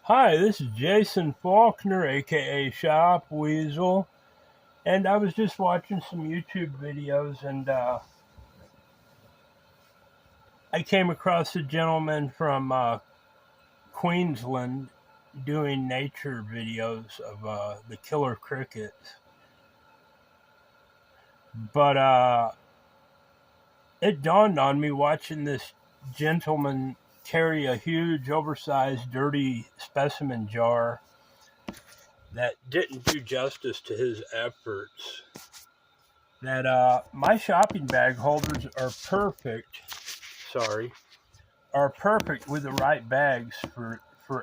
Hi, this is Jason Faulkner, aka Shop Weasel, and I was just watching some YouTube videos, and I came across a gentleman from Queensland doing nature videos of the killer crickets. But it dawned on me watching this gentleman carry a huge, oversized, dirty specimen jar that didn't do justice to his efforts. That my shopping bag holders are perfect. Sorry, are perfect with the right bags for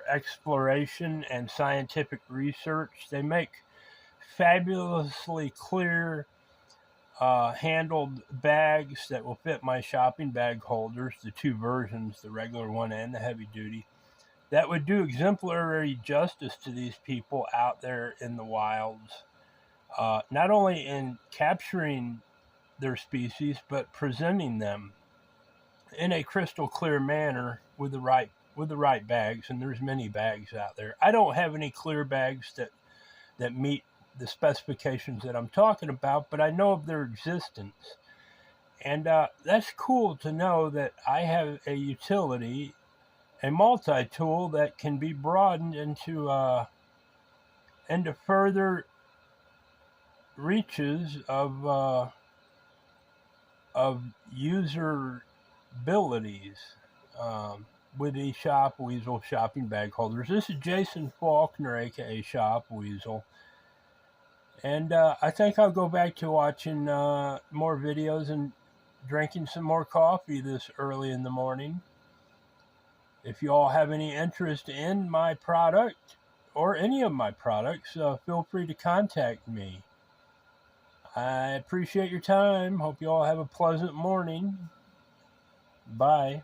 exploration and scientific research. They make fabulously clear handled bags that will fit my shopping bag holders, the two versions, the regular one and the heavy duty, that would do exemplary justice to these people out there in the wilds, not only in capturing their species, but presenting them in a crystal clear manner with the right bags. And there's many bags out there. I don't have any clear bags that meet the specifications that I'm talking about, but I know of their existence. And that's cool to know that I have a utility, a multi-tool that can be broadened into further reaches of user abilities with the Shop Weasel shopping bag holders. This is Jason Faulkner, aka Shop Weasel, and I think I'll go back to watching more videos and drinking some more coffee this early in the morning. If you all have any interest in my product or any of my products, feel free to contact me. I appreciate your time. Hope you all have a pleasant morning. Bye.